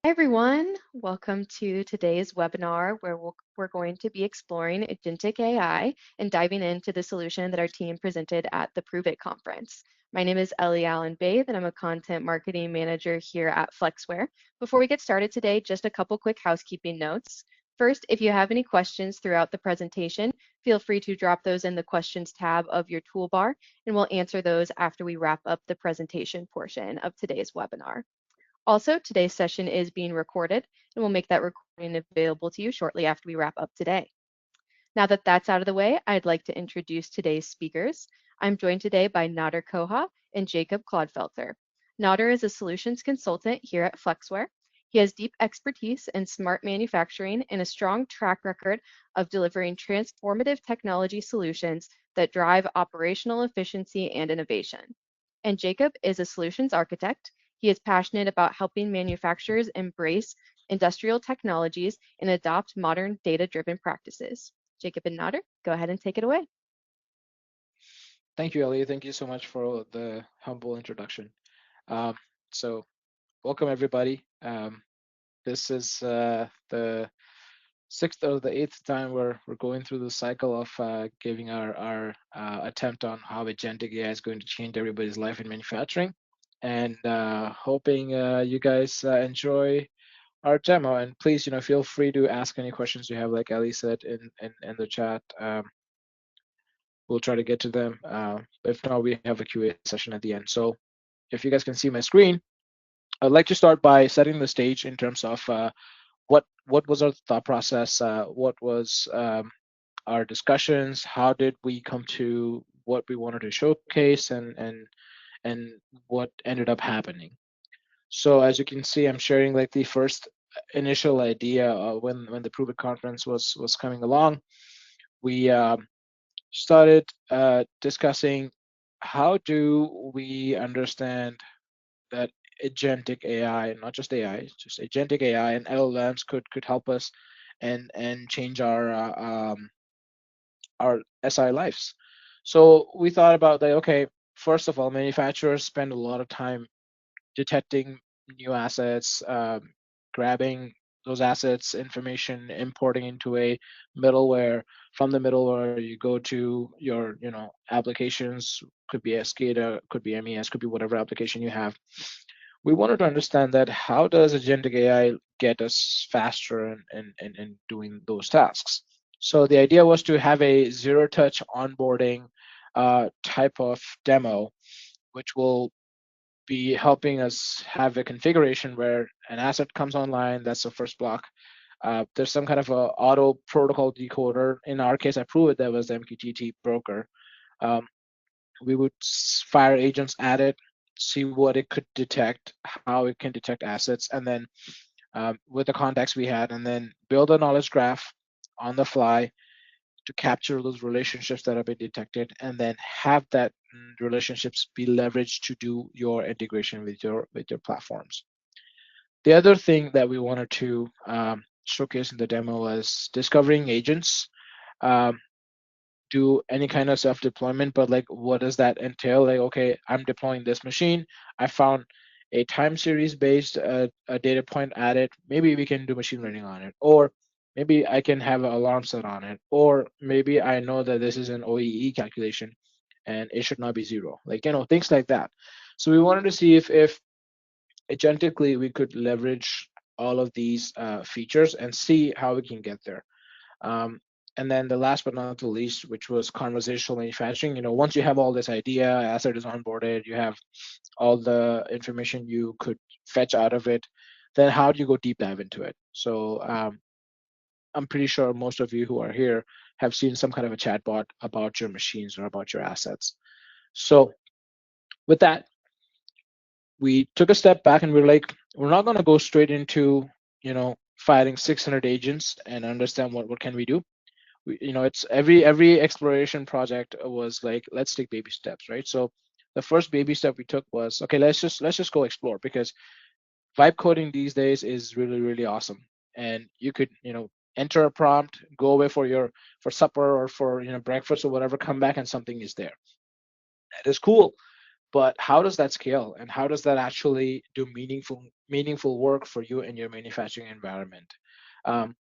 Hi everyone, welcome to today's webinar where we're going to be exploring Agentic AI and diving into the solution that our team presented at the Prove It conference. My name is Ellie Allen Bathe and I'm a content marketing manager here at Flexware. Before we get started today, just a couple quick housekeeping notes. First, if you have any questions throughout the presentation, feel free to drop those in the questions tab of your toolbar and we'll answer those after we wrap up the presentation portion of today's webinar. Also, today's session is being recorded, and we'll make that recording available to you shortly after we wrap up today. Now that that's out of the way, I'd like to introduce today's speakers. I'm joined today by Nader Koha and Jacob Clodfelter. Nader is a solutions consultant here at Flexware. He has deep expertise in smart manufacturing and a strong track record of delivering transformative technology solutions that drive operational efficiency and innovation. And Jacob is a solutions architect. He is passionate about helping manufacturers embrace industrial technologies and adopt modern data-driven practices. Jacob and Nader, go ahead and take it away. Thank you, Ellie. Thank you so much for the humble introduction. So welcome, everybody. This is the sixth or the eighth time we're going through the cycle of giving our attempt on how agentic AI is going to change everybody's life in manufacturing, and hoping you guys enjoy our demo. And please, feel free to ask any questions you have, like Ellie said in the chat. We'll try to get to them. If not, we have a QA session at the end. So if you guys can see my screen, I'd like to start by setting the stage in terms of what was our thought process, what was our discussions, how did we come to what we wanted to showcase, and what ended up happening. So as you can see, I'm sharing like the first initial idea when the Prove It conference was coming along. We started discussing how do we understand that agentic AI, not just AI, just agentic AI and LLMs could help us and change our SI lives. So we thought about that. Okay, first of all, manufacturers spend a lot of time detecting new assets, grabbing those assets, information, importing into a middleware. From the middleware, you go to your, applications. Could be SCADA, could be MES, could be whatever application you have. We wanted to understand that how does agentic AI get us faster in doing those tasks? So the idea was to have a zero-touch onboarding type of demo, which will be helping us have a configuration where an asset comes online. That's the first block. There's some kind of a auto protocol decoder. In our case, I proved it. That was the MQTT broker. We would fire agents at it, see what it could detect, how it can detect assets, and then with the context we had, and then build a knowledge graph on the fly to capture those relationships that have been detected, and then have that relationships be leveraged to do your integration with your platforms. The other thing that we wanted to showcase in the demo was discovering agents. Do any kind of self-deployment, but like, what does that entail? Like, okay, I'm deploying this machine. I found a time series based a data point added. Maybe we can do machine learning on it, or maybe I can have an alarm set on it, or maybe I know that this is an OEE calculation and it should not be zero. Like, things like that. So we wanted to see if agentically we could leverage all of these features and see how we can get there. And then the last but not the least, which was conversational manufacturing. Once you have all this idea, asset is onboarded, you have all the information you could fetch out of it, then how do you go deep dive into it? So I'm pretty sure most of you who are here have seen some kind of a chatbot about your machines or about your assets. So with that, we took a step back and we were like, we're not going to go straight into, firing 600 agents and understand what can we do. It's every exploration project was like, let's take baby steps, right? So the first baby step we took was, okay, let's just go explore, because vibe coding these days is really, really awesome. And you could, enter a prompt, go away for supper or for breakfast or whatever, come back and something is there. That is cool. but how does that scale, and how does that actually do meaningful work for you in your manufacturing environment? Um,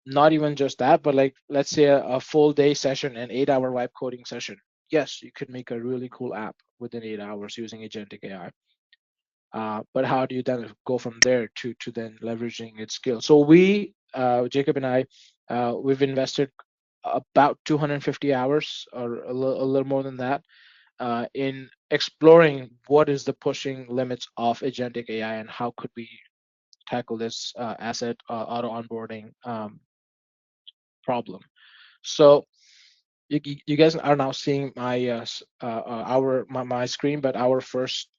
Not even just that, but like let's say a full day session, an 8 hour vibe coding session. Yes, you could make a really cool app within 8 hours using agentic AI. But how do you then go from there to then leveraging its skill? So Jacob and I, we've invested about 250 hours or a little more than that in exploring what is the pushing limits of agentic AI and how could we tackle this asset auto onboarding problem. So you guys are now seeing my screen, but our first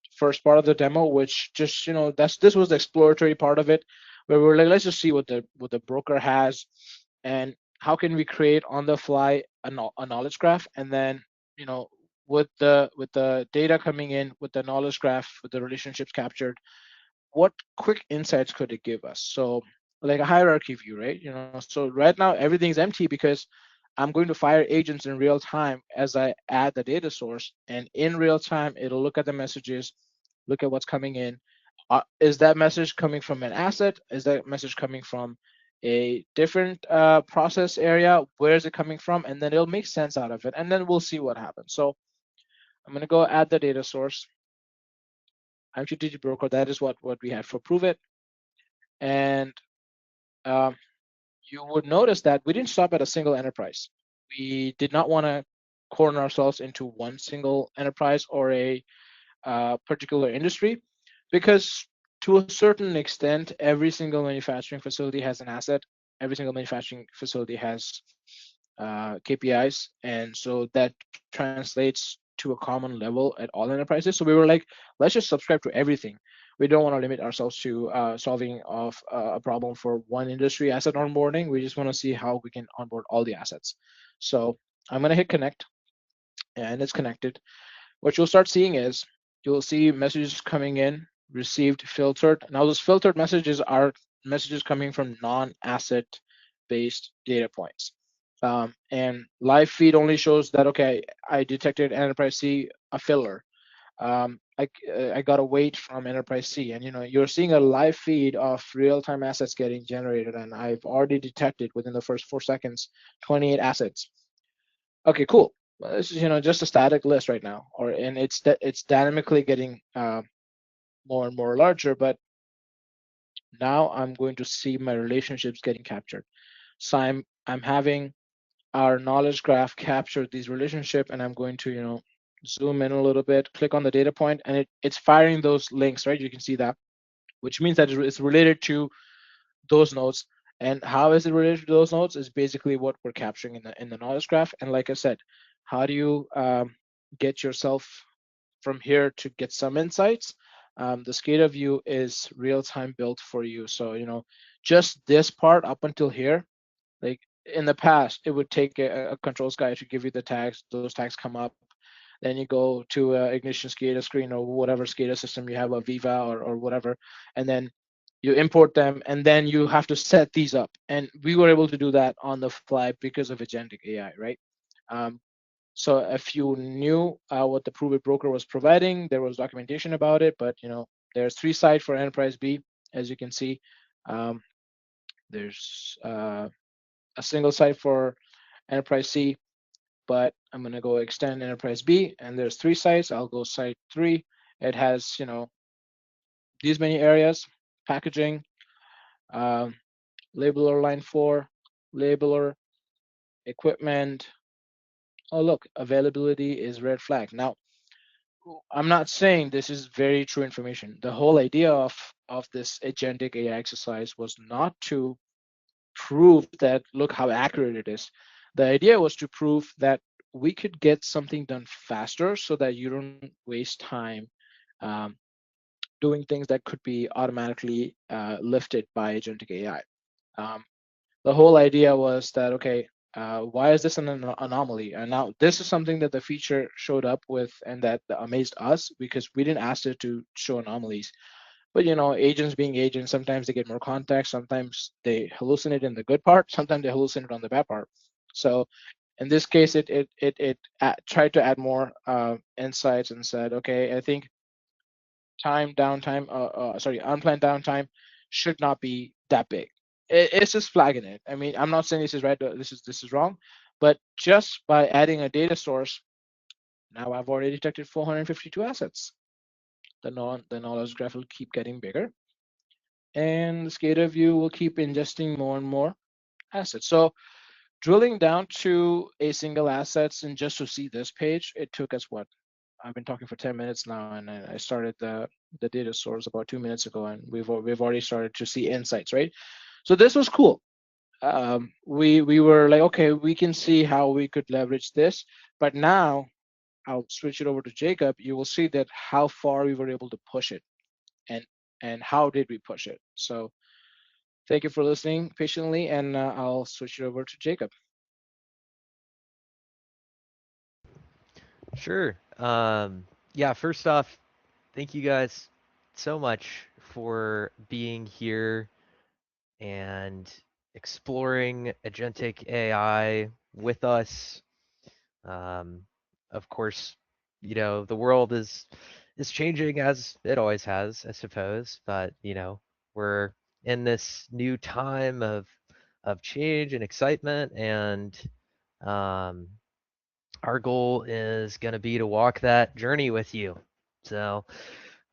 part of the demo, which just this was the exploratory part of it, where we're like, let's just see what the broker has, and how can we create on the fly a knowledge graph, and then you know with the data coming in, with the knowledge graph, with the relationships captured, what quick insights could it give us? So like a hierarchy view, right? So right now everything's empty because I'm going to fire agents in real time as I add the data source, and in real time it'll look at the messages, look at what's coming in. Is that message coming from an asset? Is that message coming from a different process area? Where is it coming from? And then it'll make sense out of it, and then we'll see what happens. So I'm going to go add the data source. I'm strategic broker. That is what we had for prove it. And um, you would notice that we didn't stop at a single enterprise. We did not want to corner ourselves into one single enterprise or a particular industry, because to a certain extent, every single manufacturing facility has an asset. Every single manufacturing facility has KPIs, and so that translates to a common level at all enterprises. So we were like, let's just subscribe to everything. We don't want to limit ourselves to solving of a problem for one industry asset onboarding. We just want to see how we can onboard all the assets. So I'm going to hit connect, and it's connected. What you'll start seeing is you'll see messages coming in, received, filtered. Now, those filtered messages are messages coming from non-asset based data points. And live feed only shows that, okay, I detected Enterprise C, a filler. I got a weight from Enterprise C, and you're seeing a live feed of real-time assets getting generated, and I've already detected within the first 4 seconds 28 assets. Okay, cool. Well, this is just a static list right now, and it's dynamically getting more and more larger. But now I'm going to see my relationships getting captured. So I'm having our knowledge graph capture these relationship, and I'm going to zoom in a little bit, click on the data point, and it's firing those links, right? You can see that, which means that it's related to those nodes. And how is it related to those nodes is basically what we're capturing in the knowledge graph. And like I said, how do you get yourself from here to get some insights? The SCADA view is real time built for you. So just this part up until here, like in the past, it would take a controls guy to give you the tags. Those tags come up. Then you go to Ignition SCADA screen or whatever SCADA system you have, a Viva or whatever, and then you import them, and then you have to set these up. And we were able to do that on the fly because of agentic AI, right? Um, so if you knew what the Prove It broker was providing, there was documentation about it. But there's 3 sites for Enterprise B, as you can see. Um, there's a single site for Enterprise C, but I'm going to go extend Enterprise B, and there's 3 sites. I'll go site 3. It has these many areas: packaging, um, labeler line 4, labeler, equipment. Oh, look, availability is red flag. Now, I'm not saying this is very true information. The whole idea of this agentic AI exercise was not to prove that look how accurate it is. The idea was to prove that we could get something done faster so that you don't waste time um, doing things that could be automatically lifted by agentic AI. Um, the whole idea was that, okay, why is this an anomaly? And now this is something that the feature showed up with and that amazed us because we didn't ask it to show anomalies. But agents being agents, sometimes they get more context, sometimes they hallucinate in the good part, sometimes they hallucinate on the bad part. So In this case, it tried to add more insights and said, okay, I think unplanned downtime should not be that big. It's just flagging it. I mean, I'm not saying this is right, this is wrong, but just by adding a data source, now I've already detected 452 assets. The knowledge graph will keep getting bigger, and the SCADA view will keep ingesting more and more assets. So drilling down to a single assets and just to see this page, it took us what? I've been talking for 10 minutes now, and I started the data source about 2 minutes ago, and we've already started to see insights, right? So this was cool. We were like, okay, we can see how we could leverage this, but now I'll switch it over to Jacob. You will see that how far we were able to push it, and how did we push it. So thank you for listening patiently, and I'll switch it over to Jacob. Sure. Yeah, first off, thank you guys so much for being here and exploring agentic AI with us. Um, of course, the world is changing as it always has, I suppose, but we're in this new time of change and excitement, and um, our goal is going to be to walk that journey with you. So,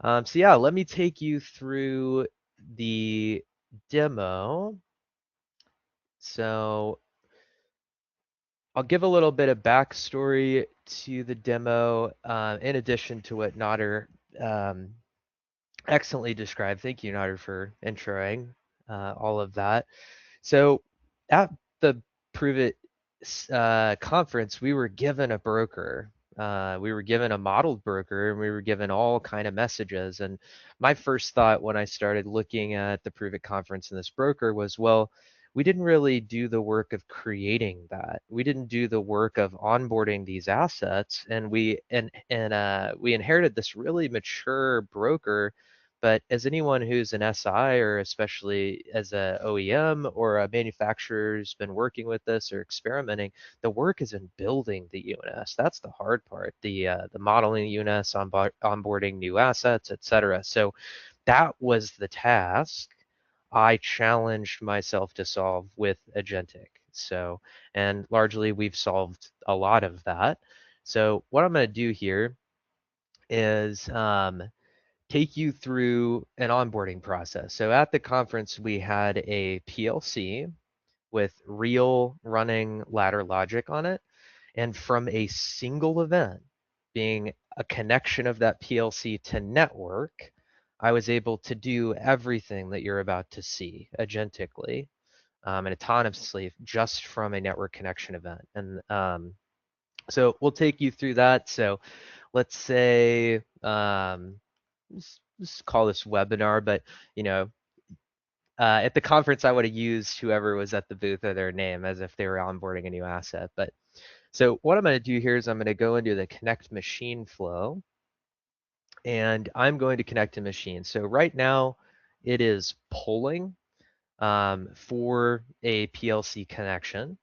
so yeah, let me take you through the demo. So I'll give a little bit of backstory to the demo, in addition to what Nader um, excellently described. Thank you, Nader, for introing all of that. So at the Prove It conference, we were given a broker. We were given a modeled broker, and we were given all kind of messages. And my first thought when I started looking at the Prove It conference and this broker was, well, we didn't really do the work of creating that. We didn't do the work of onboarding these assets, and we inherited this really mature broker. But as anyone who's an SI, or especially as a OEM or a manufacturer who's been working with this or experimenting, the work is in building the UNS. That's the hard part, the modeling the UNS, onboarding new assets, etc. So that was the task I challenged myself to solve with Agentic. So, and largely we've solved a lot of that. So what I'm going to do here is take you through an onboarding process. So at the conference, we had a PLC with real running ladder logic on it. And from a single event, being a connection of that PLC to network, I was able to do everything that you're about to see agentically and autonomously just from a network connection event. And so we'll take you through that. So let's say, let's call this webinar, but you know, at the conference, I would have used whoever was at the booth or their name as if they were onboarding a new asset. But so what I'm going to do here is I'm going to go into the connect machine flow, and I'm going to connect a machine. So right now, it is polling for a PLC connection.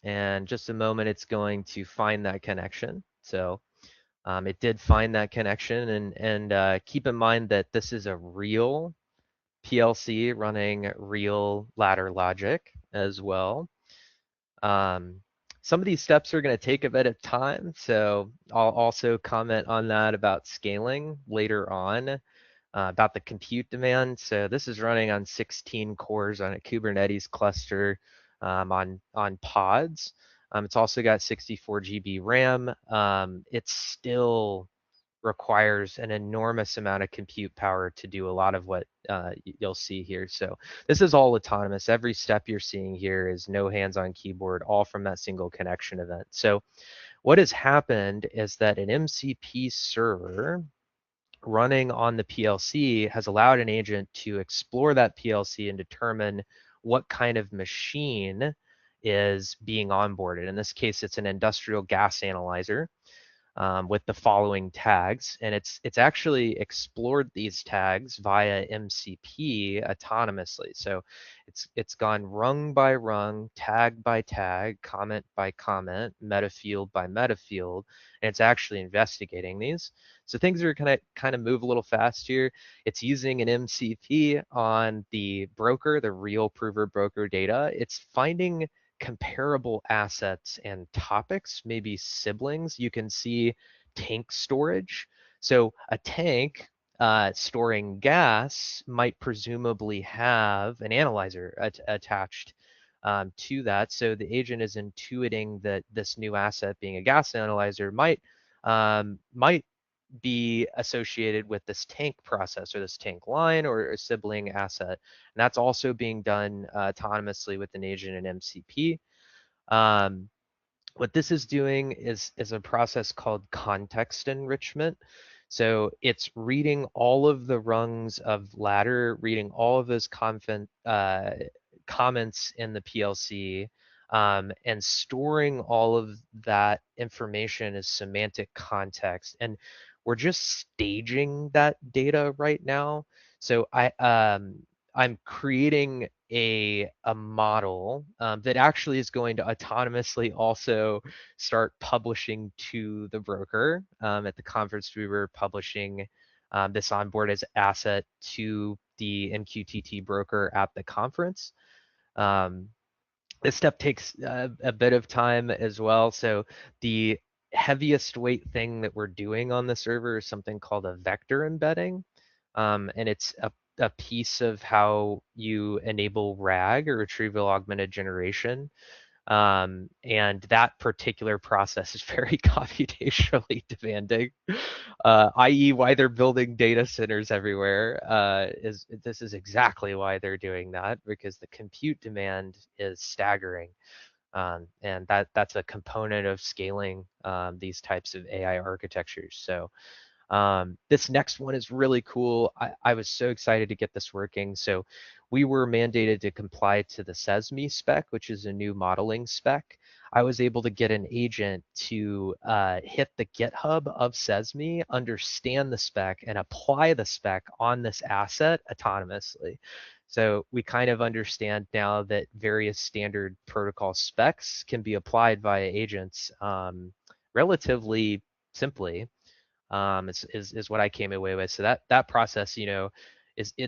And just a moment, it's going to find that connection. So it did find that connection, and keep in mind that this is a real PLC running real ladder logic as well. Some of these steps are going to take a bit of time, so I'll also comment on that about scaling later on, about the compute demand. So this is running on 16 cores on a Kubernetes cluster on pods. It's also got 64 GB RAM. It still requires an enormous amount of compute power to do a lot of what you'll see here. So this is all autonomous. Every step you're seeing here is no hands on keyboard, all from that single connection event. So what has happened is that an MCP server running on the PLC has allowed an agent to explore that PLC and determine what kind of machine is being onboarded. In this case, it's an industrial gas analyzer. with the following tags, and it's actually explored these tags via MCP autonomously. So it's gone rung by rung, tag by tag, comment by comment, metafield by metafield, and it's actually investigating these. So things are kind of move a little fast here. It's using an MCP on the broker, the real prover broker data. It's finding comparable assets and topics, maybe siblings. You can see tank storage. So a tank storing gas might presumably have an analyzer attached to that. So the agent is intuiting that this new asset, being a gas analyzer, might be associated with this tank process or this tank line or a sibling asset. And that's also being done autonomously with an agent in MCP. Um, what this is doing is a process called context enrichment. So it's reading all of the rungs of ladder, reading all of those comments in the PLC, and storing all of that information as semantic context. And we're just staging that data right now. So I'm creating a model that actually is going to autonomously also start publishing to the broker. At the conference, we were publishing this onboard as asset to the MQTT broker at the conference. Um, this step takes a bit of time as well. So the heaviest weight thing that we're doing on the server is something called a vector embedding. And it's a piece of how you enable RAG, or retrieval augmented generation. And that particular process is very computationally demanding, i.e. why they're building data centers everywhere. This is exactly why they're doing that, because the compute demand is staggering. And that's a component of scaling these types of AI architectures. So this next one is really cool. I was so excited to get this working. So we were mandated to comply to the SESME spec, which is a new modeling spec. I was able to get an agent to hit the GitHub of SESME, understand the spec, and apply the spec on this asset autonomously. So we kind of understand now that various standard protocol specs can be applied via agents relatively simply. Is what I came away with. So that process,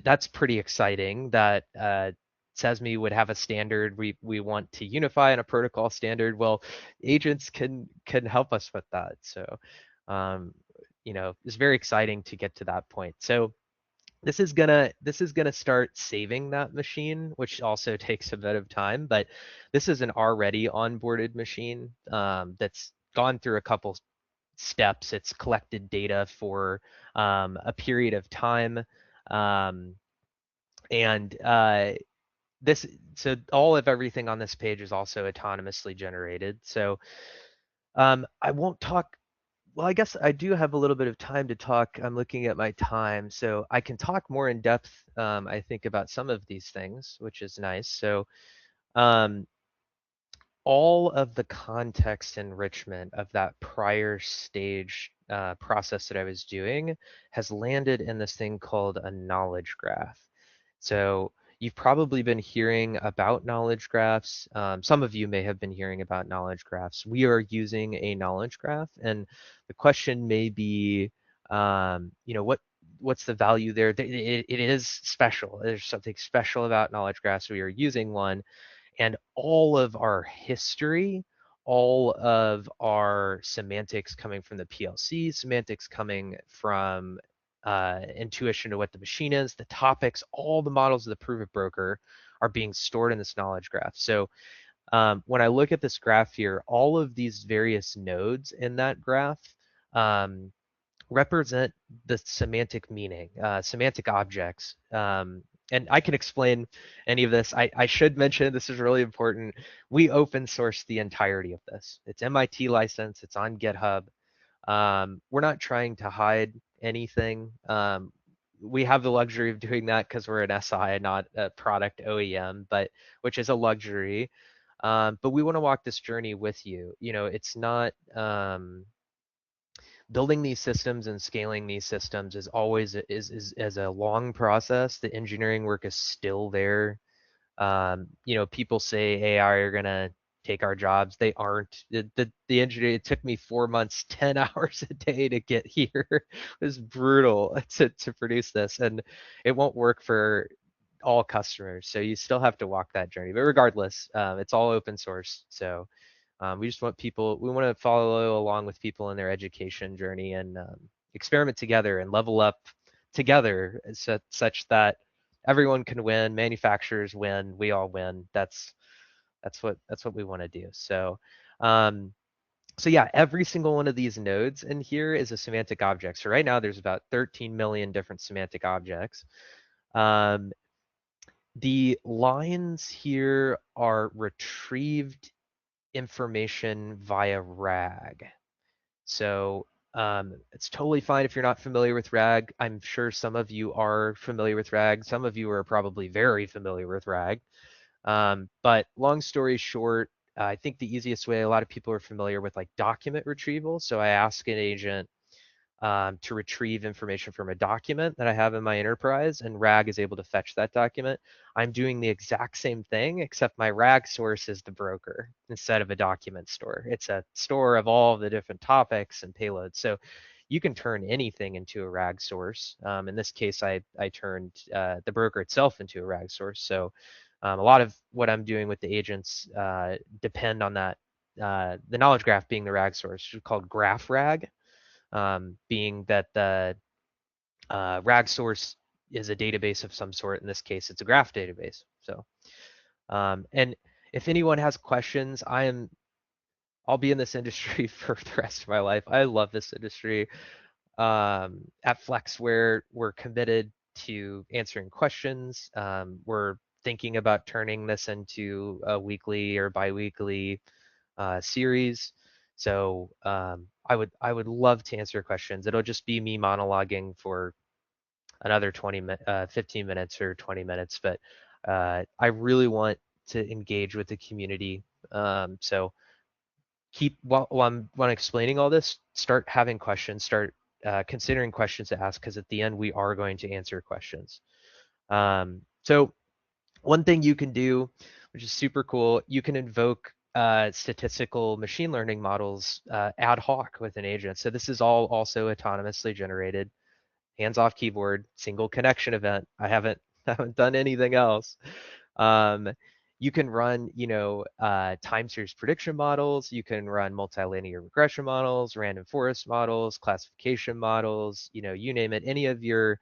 that's pretty exciting. That SESME would have a standard we want to unify in a protocol standard. Well, agents can help us with that. So um, it's very exciting to get to that point. So this is gonna start saving that machine, which also takes a bit of time. But this is an already onboarded machine that's gone through a couple steps. It's collected data for a period of time, um, and this so all of everything on this page is also autonomously generated. So I won't talk. Well, I guess I do have a little bit of time to talk. I'm looking at my time, so I can talk more in depth. I think about some of these things, which is nice. So um, all of the context enrichment of that prior stage process that I was doing has landed in this thing called a knowledge graph. So you've probably been hearing about knowledge graphs. Some of you may have been hearing about knowledge graphs. We are using a knowledge graph, and the question may be, what's the value there? It is special. There's something special about knowledge graphs. We are using one, and all of our history, all of our semantics coming from the PLC, semantics coming from intuition to what the machine is, the topics, all the models of the proof of broker are being stored in this knowledge graph. So when I look at this graph here, all of these various nodes in that graph represent the semantic meaning, semantic objects. And I can explain any of this. I should mention, this is really important. We open source the entirety of this. It's MIT license. It's on GitHub. We're not trying to hide anything. We have the luxury of doing that because we're an SI, not a product OEM, but which is a luxury. But we want to walk this journey with you. It's not. building these systems and scaling these systems is always is a long process. The engineering work is still there. People say AI are gonna take our jobs. They aren't. The engineer, it took me 4 months, 10 hours a day to get here. It was brutal to produce this, and it won't work for all customers. So you still have to walk that journey. But regardless, it's all open source. So we just want people, we want to follow along with people in their education journey and experiment together and level up together such that everyone can win, manufacturers win, we all win. That's what we want to do. So yeah, every single one of these nodes in here is a semantic object. So right now there's about 13 million different semantic objects. The lines here are retrieved information via RAG. So it's totally fine if you're not familiar with RAG. I'm sure some of you are familiar with RAG. Some of you are probably very familiar with RAG. But long story short, I think the easiest way, a lot of people are familiar with like document retrieval. So I ask an agent to retrieve information from a document that I have in my enterprise, and RAG is able to fetch that document. I'm doing the exact same thing, except my RAG source is the broker instead of a document store. It's a store of all the different topics and payloads. So you can turn anything into a RAG source. In this case, I turned the broker itself into a RAG source. So a lot of what I'm doing with the agents depend on that, the knowledge graph being the RAG source, which is called graph RAG, being that the RAG source is a database of some sort. In this case, it's a graph database. So, and if anyone has questions, I'll be in this industry for the rest of my life. I love this industry. At Flexware, we're committed to answering questions. We're thinking about turning this into a weekly or biweekly series. So I would love to answer questions. It'll just be me monologuing for another 15 minutes or 20 minutes, but I really want to engage with the community. So keep while I'm explaining all this, start having questions, start considering questions to ask, because at the end we are going to answer questions. So one thing you can do, which is super cool, you can invoke statistical machine learning models ad hoc with an agent. So this is all also autonomously generated, hands-off keyboard, single connection event. I haven't haven't done anything else. Um, you can run, time series prediction models. You can run multilinear regression models, random forest models, classification models. You name it. Any of your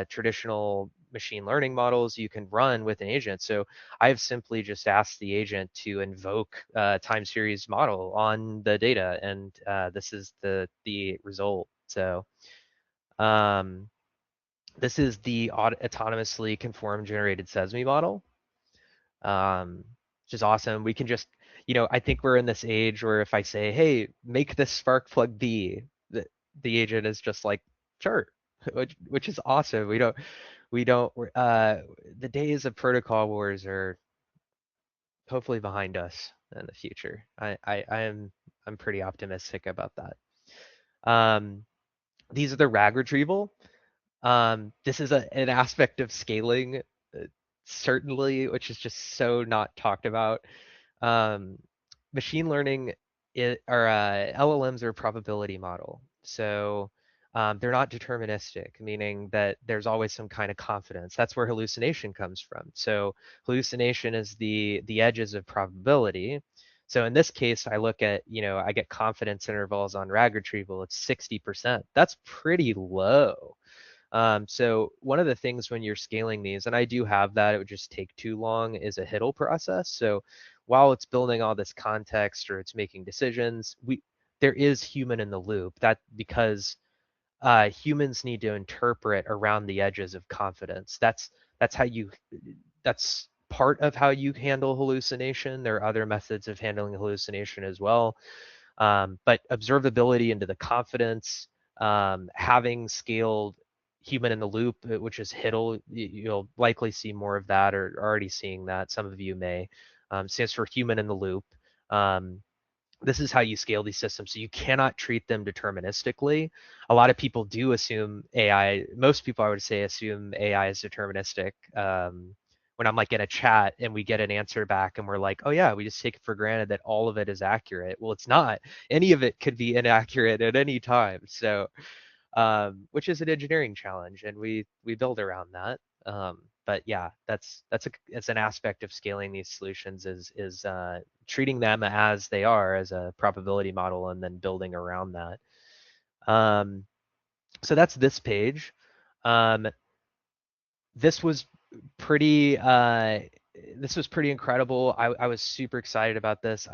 traditional machine learning models you can run with an agent. So I've simply just asked the agent to invoke a time series model on the data, and this is the result. So um, this is the autonomously conform generated SESMI model, which is awesome. We can just, I think we're in this age where if I say, hey, make this Sparkplug B, the agent is just like, sure, which is awesome. The days of protocol wars are hopefully behind us in the future. I'm pretty optimistic about that. These are the RAG retrieval. This is an aspect of scaling, certainly, which is just so not talked about. Um, Machine learning or LLMs are a probability model. So they're not deterministic, meaning that there's always some kind of confidence. That's where hallucination comes from. So hallucination is the edges of probability. So in this case, I look at, I get confidence intervals on RAG retrieval. It's 60%. That's pretty low. So one of the things when you're scaling these, and I do have that, it would just take too long, is a HITL process. So while it's building all this context or it's making decisions, there is human in the loop. That because humans need to interpret around the edges of confidence. That's part of how you handle hallucination. There are other methods of handling hallucination as well. But observability into the confidence, having scaled human in the loop, which is HITL, you'll likely see more of that, or already seeing that. Some of you may. Stands for human in the loop. this is how you scale these systems. So you cannot treat them deterministically. A lot of people do assume AI, most people I would say assume AI is deterministic. When I'm like in a chat and we get an answer back and we're like, oh yeah, we just take it for granted that all of it is accurate. Well, it's not. Any of it could be inaccurate at any time. So which is an engineering challenge, and we build around that. But yeah, it's an aspect of scaling these solutions is treating them as they are as a probability model, and then building around that. So that's this page. Um, this was pretty this was pretty incredible. I was super excited about this.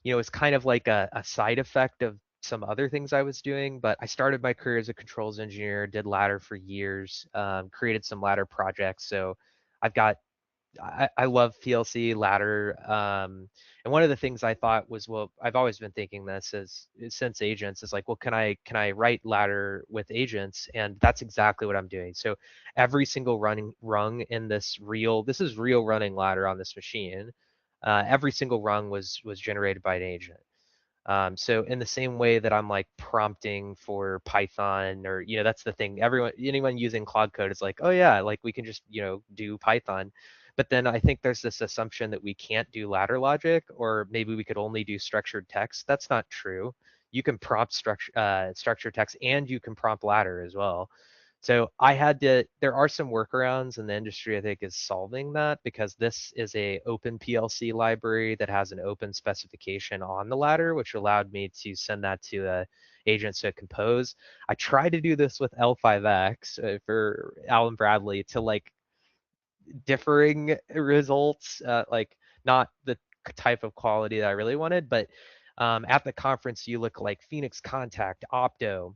It's kind of like a side effect of some other things I was doing, but I started my career as a controls engineer, did ladder for years, created some ladder projects. So I've got I love PLC ladder. And one of the things I thought was, well, I've always been thinking this is since agents is like, well, can I write ladder with agents? And that's exactly what I'm doing. So every single rung in this is real running ladder on this machine. Every single rung was generated by an agent. So in the same way that I'm like prompting for Python, or that's the thing. Anyone using Cloud Code is like, oh yeah, like we can just do Python. But then I think there's this assumption that we can't do ladder logic, or maybe we could only do structured text. That's not true. You can prompt structured text, and you can prompt ladder as well. So there are some workarounds, and the industry I think is solving that, because this is a open PLC library that has an open specification on the ladder, which allowed me to send that to agents to compose. I tried to do this with L5X for Alan Bradley to like differing results, like not the type of quality that I really wanted, but at the conference you look like Phoenix Contact, Opto,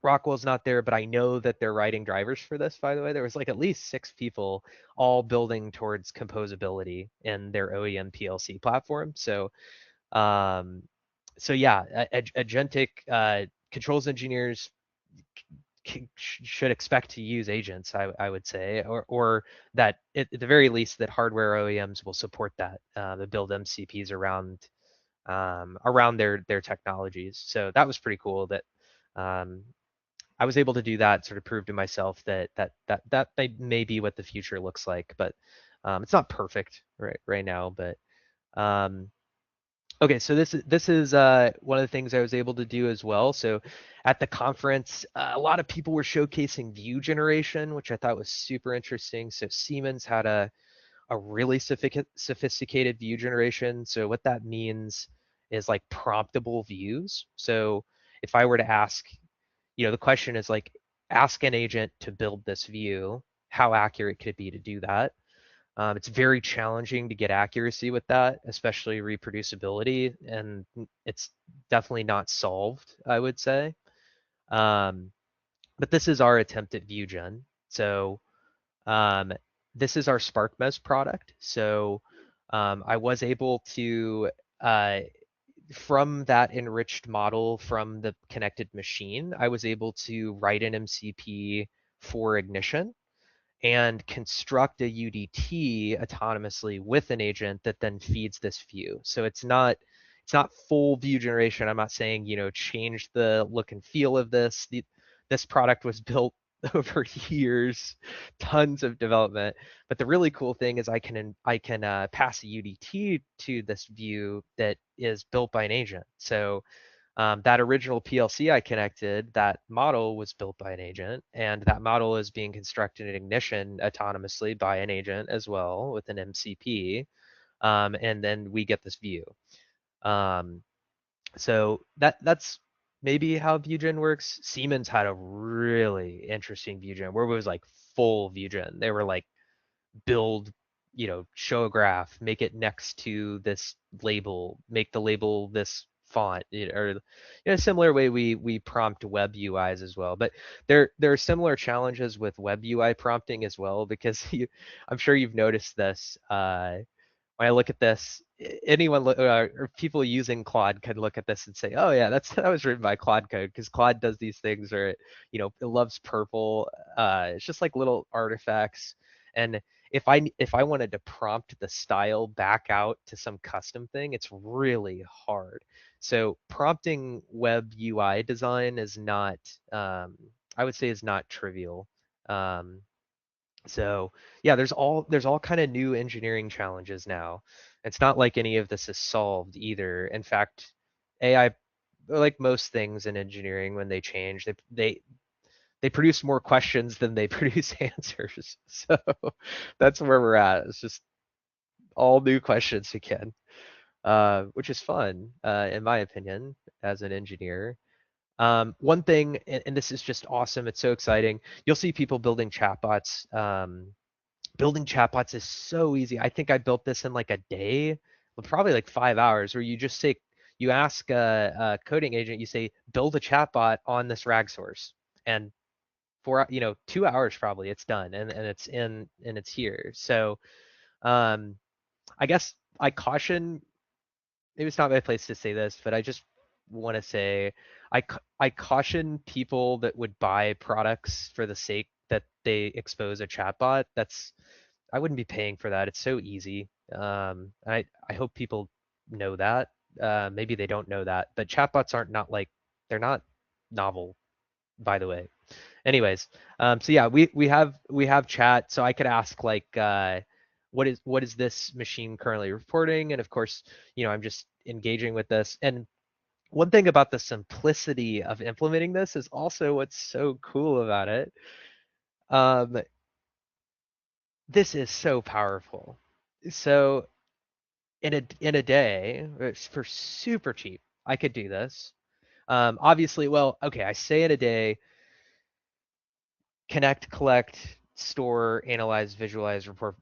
Rockwell's not there, but I know that they're writing drivers for this, by the way. There was like at least 6 people all building towards composability in their OEM PLC platform. Um, so yeah, Agentic controls engineers should expect to use agents, I would say, or that at the very least that hardware OEMs will support that, to build MCPs around their technologies. So that was pretty cool that um, I was able to do that, sort of prove to myself that may be what the future looks like, but it's not perfect right now. But um, okay, so this is one of the things I was able to do as well. So at the conference, a lot of people were showcasing view generation, which I thought was super interesting. So Siemens had a really sophisticated view generation. So what that means is like promptable views. So if I were to ask, the question is like, ask an agent to build this view, how accurate could it be to do that? It's very challenging to get accuracy with that, especially reproducibility, and it's definitely not solved, I would say. Um, but this is our attempt at view gen. So um, this is our SparkMes product. So I was able to, from that enriched model from the connected machine, I was able to write an MCP for ignition and construct a UDT autonomously with an agent that then feeds this view. So it's not full view generation. I'm not saying, change the look and feel of this. This product was built over years, tons of development. But the really cool thing is I can pass a UDT to this view that is built by an agent. So that original PLC I connected, that model was built by an agent, and that model is being constructed in Ignition autonomously by an agent as well with an MCP, and then we get this view. Um, so that's maybe how ViewGen works. Siemens had a really interesting ViewGen where it was like full ViewGen. They were like, build, show a graph, make it next to this label, make the label this font, or in a similar way we prompt web UIs as well. But there are similar challenges with web UI prompting as well, because I'm sure you've noticed this. When I look at this, anyone or people using Claude can look at this and say, "Oh yeah, that was written by Claude code," because Claude does these things where it loves purple. It's just like little artifacts, and if I wanted to prompt the style back out to some custom thing, it's really hard. So prompting web UI design is not, I would say, is not trivial. Um, so yeah, there's all kind of new engineering challenges now. It's not like any of this is solved either. In fact, AI, like most things in engineering, when they change, they produce more questions than they produce answers. So that's where we're at. It's just all new questions again, which is fun, in my opinion, as an engineer. One thing, and this is just awesome. It's so exciting. You'll see people building chatbots. Building chatbots is so easy. I think I built this in like a day, probably like 5 hours, where you just say, you ask a coding agent, you say, build a chatbot on this rag source. And for 2 hours probably it's done, and it's in and it's here. So um I guess I caution, maybe it's not my place to say this, but I just want to say I caution people that would buy products for the sake that they expose a chatbot. That's, I wouldn't be paying for that. It's so easy. I hope people know that. Maybe they don't know that, but chatbots aren't not like, they're not novel, by the way. Anyways, so yeah, we have chat, so I could ask like, what is this machine currently reporting? And of course, I'm just engaging with this. And one thing about the simplicity of implementing this is also what's so cool about it. Um, this is so powerful. So in a day, for super cheap, I could do this. Obviously, well, okay, I say in a day, connect, collect, store, analyze, visualize, report,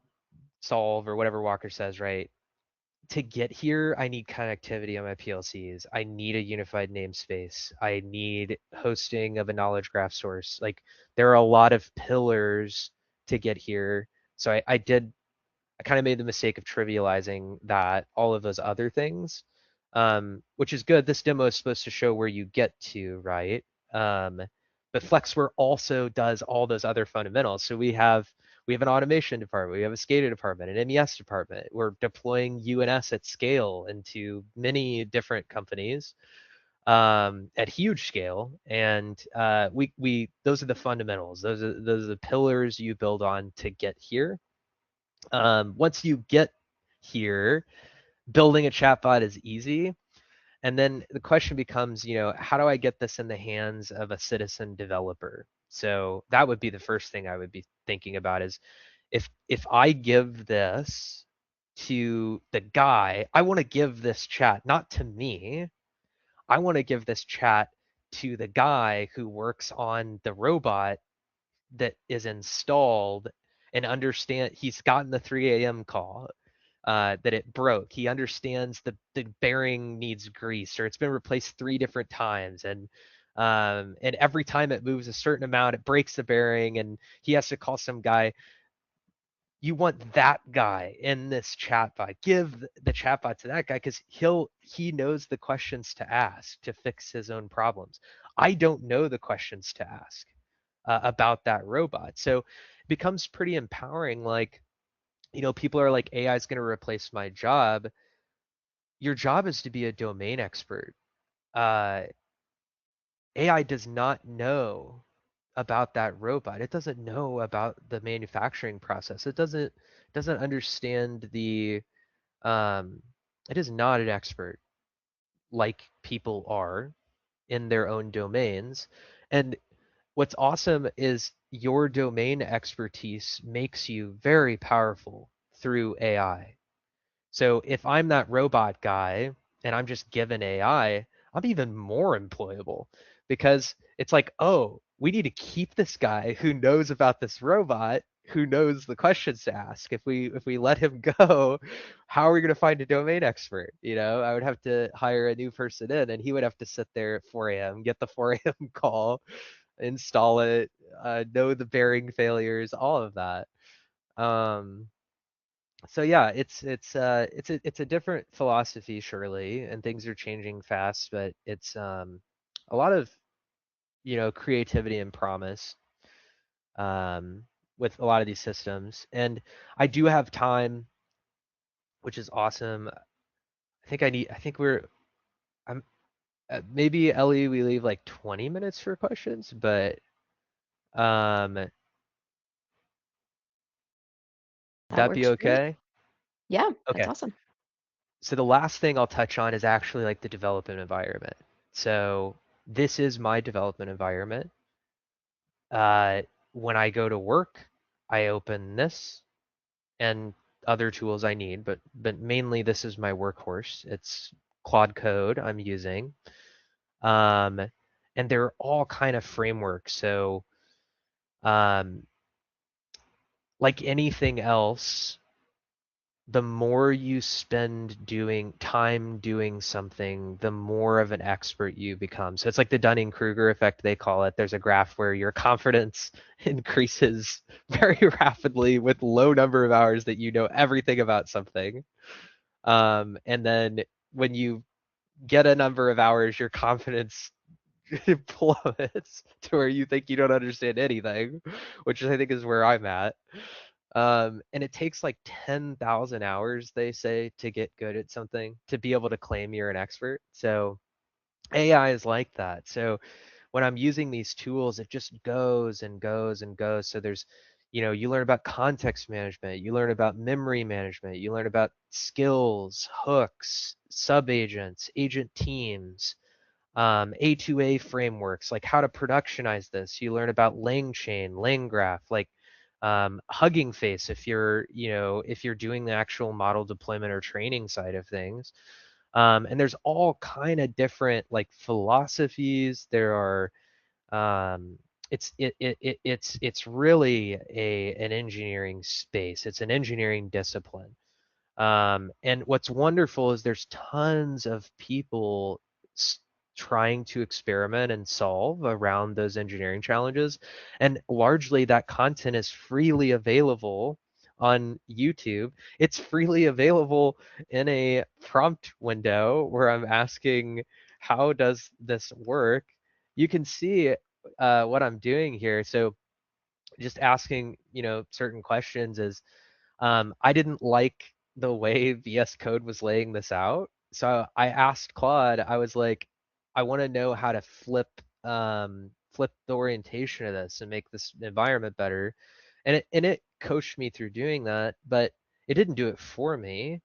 solve, or whatever Walker says, right? To get here, I need connectivity on my PLCs. I need a unified namespace. I need hosting of a knowledge graph source. Like, there are a lot of pillars to get here. So I kind of made the mistake of trivializing that, all of those other things, which is good. This demo is supposed to show where you get to, right? Um, but Flexware also does all those other fundamentals. So we have an automation department, we have a SCADA department, an MES department. We're deploying UNS at scale into many different companies, at huge scale. And we those are the fundamentals. Those are the pillars you build on to get here. Once you get here, building a chatbot is easy. And then the question becomes, how do I get this in the hands of a citizen developer? So that would be the first thing I would be thinking about, is if I give this to the guy, I want to give this chat not to me. I want to give this chat to the guy who works on the robot that is installed, and understand, he's gotten the 3 a.m. call, that it broke. He understands the bearing needs grease, or it's been replaced 3 different times, and every time it moves a certain amount, it breaks the bearing, and he has to call some guy. You want that guy in this chatbot. Give the chatbot to that guy, because he knows the questions to ask to fix his own problems. I don't know the questions to ask, about that robot. So it becomes pretty empowering. Like, people are like, AI is going to replace my job. Your job is to be a domain expert. Uh, AI does not know about that robot. It doesn't know about the manufacturing process. It doesn't understand the, um, it is not an expert like people are in their own domains. And what's awesome is your domain expertise makes you very powerful through AI. So if I'm that robot guy and I'm just given AI, I'm even more employable, because it's like, oh, we need to keep this guy who knows about this robot, who knows the questions to ask. If we let him go, how are we going to find a domain expert? I would have to hire a new person in, and he would have to sit there at 4 a.m., get the 4 a.m. call, install it, know the bearing failures, all of that. Um, so yeah, it's a different philosophy, surely, and things are changing fast, but it's, a lot of, creativity and promise. Um, with a lot of these systems. And I do have time, which is awesome. I think I'm maybe Ellie, we leave like 20 minutes for questions, but would That that be works for me. okay? Yeah, that's Okay. awesome. So the last thing I'll touch on is actually like the development environment. So this is my development environment. Uh, when I go to work, I open this and other tools I need, but mainly this is my workhorse. It's Claude Code I'm using. Um, and they're all kind of frameworks. So um, like anything else, the more you spend doing time doing something, the more of an expert you become. So it's like the Dunning-Kruger effect, they call it. There's a graph where your confidence increases very rapidly with low number of hours that you know everything about something. And then when you get a number of hours, your confidence plummets to where you think you don't understand anything, which I think is where I'm at. And it takes like 10,000 hours, they say, to get good at something, to be able to claim you're an expert. So AI is like that. So when I'm using these tools, it just goes and goes and goes. So there's, you learn about context management, you learn about memory management, you learn about skills, hooks, subagents, agent teams, A2A frameworks, like how to productionize this. You learn about LangChain, LangGraph, like Hugging Face if you're doing the actual model deployment or training side of things. And there's all kind of different like philosophies. There are it's really an engineering space. It's an engineering discipline. And what's wonderful is there's tons of people trying to experiment and solve around those engineering challenges. And largely that content is freely available on YouTube. It's freely available in a prompt window where I'm asking, how does this work? You can see what I'm doing here. So just asking, certain questions is I didn't like the way VS Code was laying this out. So I asked Claude, I was like, I want to know how to flip the orientation of this and make this environment better. And it coached me through doing that, but it didn't do it for me.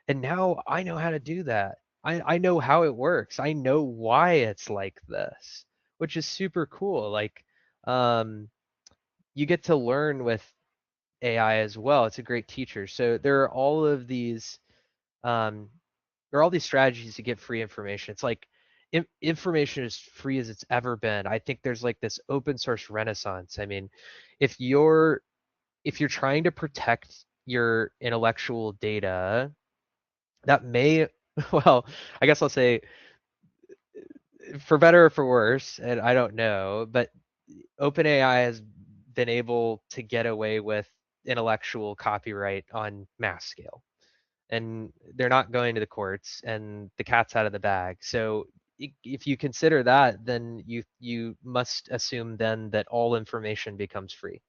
And now I know how to do that. I know how it works. I know why it's like this, which is super cool. Like you get to learn with AI as well. It's a great teacher. So um, there are all these strategies to get free information. It's like information is free as it's ever been. I think there's like this open source renaissance. I mean, if you're if you're trying to protect your intellectual data, that may well, I guess I'll say for better or for worse, and I don't know, but OpenAI has been able to get away with intellectual copyright on mass scale. And they're not going to the courts and the cat's out of the bag. So if you consider that, then you must assume then that all information becomes free.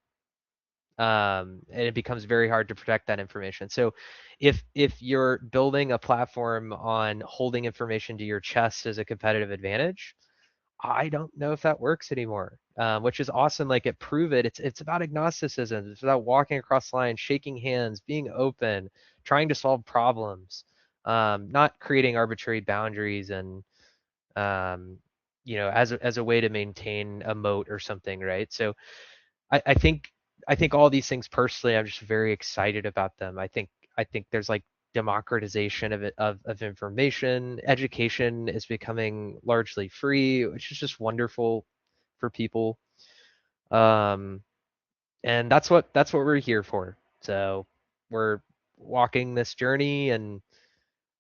And it becomes very hard to protect that information. So if you're building a platform on holding information to your chest as a competitive advantage, I don't know if that works anymore, which is awesome. Like at Prove It, it's about agnosticism. It's about walking across the line, shaking hands, being open, trying to solve problems, not creating arbitrary boundaries and as a way to maintain a moat or something, right? So I think all these things personally, I'm just very excited about them. I think there's like democratization of information. Education is becoming largely free, which is just wonderful for people. Um, and that's what we're here for. So we're walking this journey, and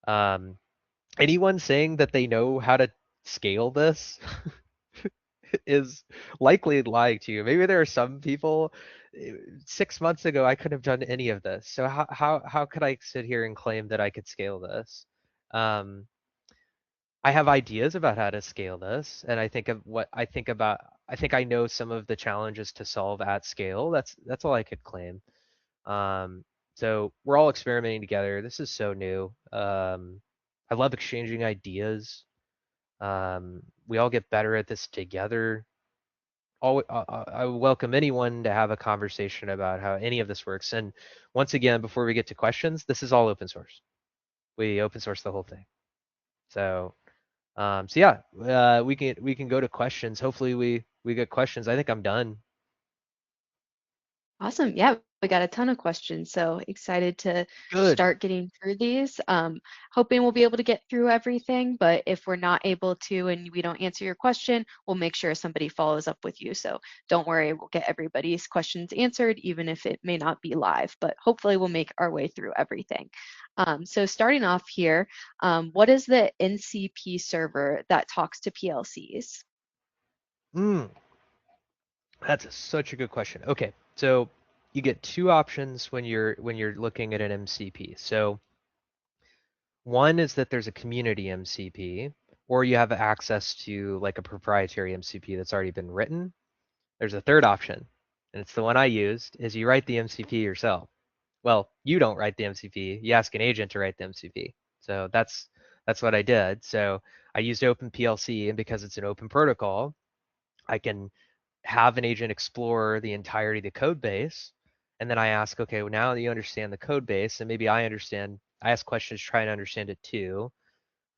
um, anyone saying that they know how to scale this is likely lying to you. Maybe there are some people. 6 months ago, I couldn't have done any of this. So how could I sit here and claim that I could scale this? Um, I have ideas about how to scale this, and I think of what I think about. I think I know some of the challenges to solve at scale. That's all I could claim. Um, so we're all experimenting together. This is so new. I love exchanging ideas. We all get better at this together. I welcome anyone to have a conversation about how any of this works. And once again, before we get to questions, this is all open source. We open source the whole thing. So, so yeah, we can go to questions. Hopefully we get questions. I think I'm done. Awesome. Yeah, we got a ton of questions. So excited to Good. start getting through these. Hoping we'll be able to get through everything, but if we're not able to and we don't answer your question, we'll make sure somebody follows up with you. So don't worry, we'll get everybody's questions answered, even if it may not be live, but hopefully we'll make our way through everything. So starting off here, what is the NCP server that talks to PLCs? Mm, that's such a good question. Okay, so you get two options when you're looking at an MCP. So one is that there's a community MCP, or you have access to like a proprietary MCP that's already been written. There's a third option, and it's the one I used, is you write the MCP yourself. Well, you don't write the MCP, you ask an agent to write the MCP. So that's what I did. So I used OpenPLC, and because it's an open protocol, I can have an agent explore the entirety of the code base. And then I ask, okay, well, now that you understand the code base, and maybe I ask questions, try to understand it too.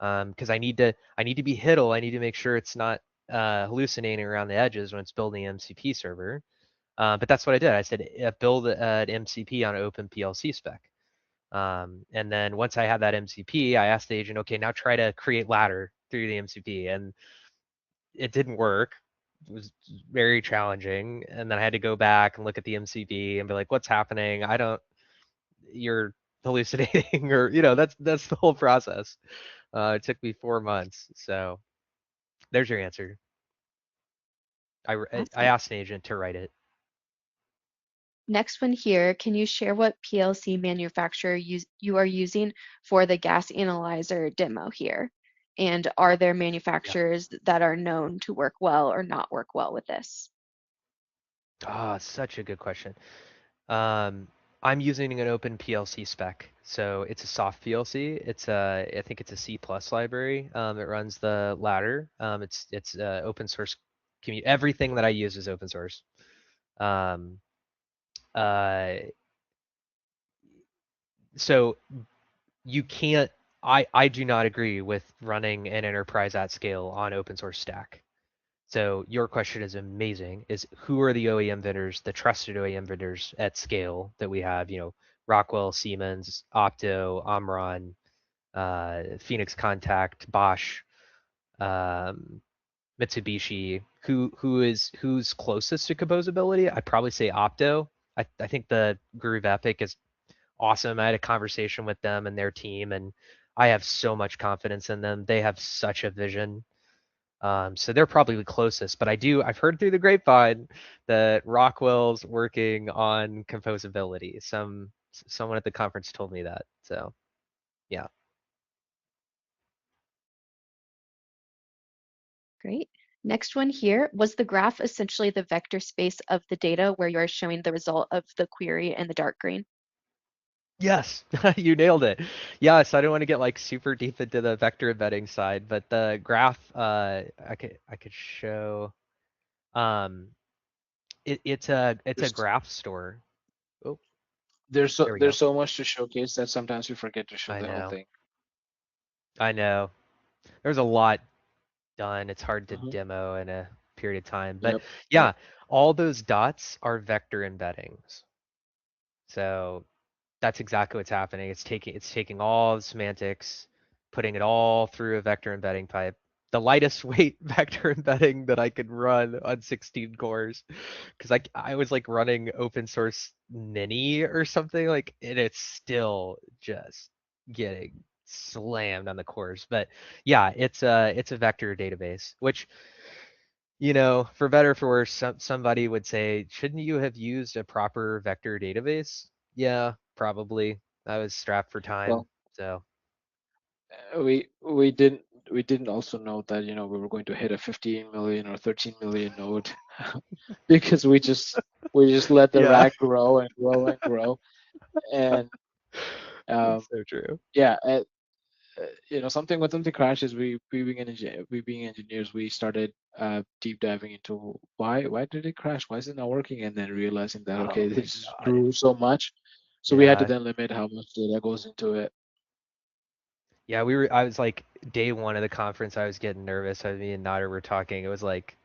Because I need to be HITL. I need to make sure it's not hallucinating around the edges when it's building an MCP server. But that's what I did. I said, build an MCP on an OpenPLC spec. And then once I had that MCP, I asked the agent, okay, now try to create ladder through the MCP. And it didn't work. It was very challenging. And then I had to go back and look at the MCP and be like, what's happening? You're hallucinating, or that's the whole process. It took me 4 months. So there's your answer. I Awesome. asked an agent to write it. Next one here, can you share what PLC manufacturer you are using for the gas analyzer demo here? And are there Yeah. manufacturers that are known to work well or not work well with this? Ah, such a good question. Um, I'm using an open PLC spec, so it's a soft PLC. I think it's a C plus library. It runs the ladder. It's open source. Everything that I use is open source. Um, uh, so you can't. I do not agree with running an enterprise at scale on open source stack. So your question is amazing. Is who are the OEM vendors, the trusted OEM vendors at scale that we have? Rockwell, Siemens, Opto, Omron, Phoenix Contact, Bosch, um, Mitsubishi. Who's closest to composability? I'd probably say Opto. I think the Groove Epic is awesome. I had a conversation with them and their team, and I have so much confidence in them. They have such a vision. So they're probably the closest, but I've heard through the grapevine that Rockwell's working on composability. Someone at the conference told me that. So yeah. Great. Next one here, was the graph essentially the vector space of the data where you are showing the result of the query in the dark green? Yes, you nailed it. Yes, I don't want to get like super deep into the vector embedding side, but the graph, I could show. Um, it's a There's graph store. Oh, there's so there we there's go. so much to showcase that sometimes we forget to show I the whole know. thing. I know. There's a lot done. It's hard to Hmm. demo in a period of time. But Yep. Yep. yeah, all those dots are vector embeddings. So that's exactly what's happening. It's taking all the semantics, putting it all through a vector embedding pipe. The lightest weight vector embedding that I could run on 16 cores, because I was like running open source mini or something like, and it's still just getting slammed on the cores. But yeah, it's a vector database, which for better or for worse, somebody would say, shouldn't you have used a proper vector database? Yeah, probably. I was strapped for time, Well, so we didn't. we didn't also know that we were going to hit a 15 million or 13 million node because we just let the Yeah. rack grow and grow and grow. And um, That's so true. yeah, something when something crashes, we being engineers, we started deep diving into why did it crash? Why is it not working? And then realizing that okay, Oh my this just God. grew so much, so we had to Yeah. then limit how much data goes into it. Yeah, I was like day one of the conference, I was getting nervous. Me and Nader were talking. It was like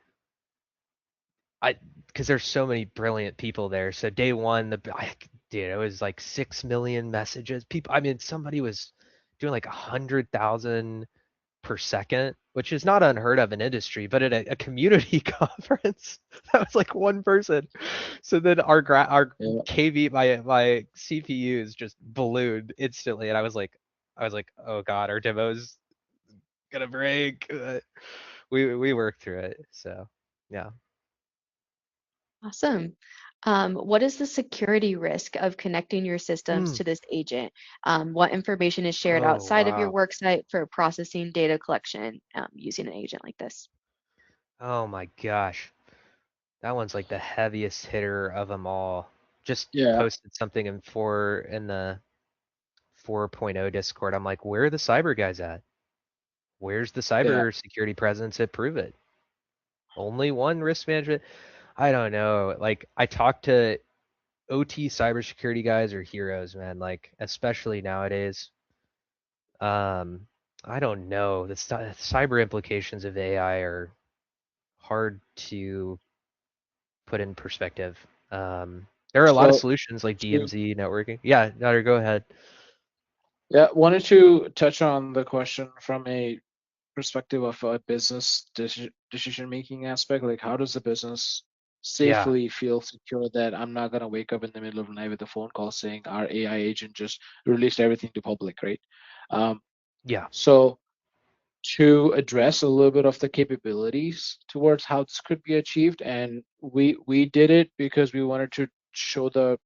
I because there's so many brilliant people there. So day one, dude, it was like 6 million messages. People, I mean, somebody was doing like 100,000 per second, which is not unheard of in industry, but at a community conference, that was like one person. So then our Yeah. KV my CPUs just ballooned instantly, and I was like, oh god, our demo's gonna break. We worked through it, so yeah. Awesome. What is the security risk of connecting your systems Mm. to this agent? What information is shared Oh outside of your wow. work site for processing data collection using an agent like this? Oh my gosh. That one's like the heaviest hitter of them all. Just Yeah. posted something in the 4.0 Discord. I'm like, where are the cyber guys at? Where's the Yeah. cyber security presence at Prove It? Only one risk management. I don't know. Like I talked to OT cybersecurity guys are heroes, man. Like especially nowadays. Um, I don't know. The cyber implications of AI are hard to put in perspective. There are a lot of So solutions like to DMZ networking. Yeah, Nader, go ahead. yeah, wanted to touch on the question from a perspective of a business decision making aspect. Like, how does the business Yeah, safely feel secure that I'm not gonna wake up in the middle of the night with a phone call saying our AI agent just released everything to public, right? Um, yeah, so to address a little bit of the capabilities towards how this could be achieved, and we did it because we wanted to show the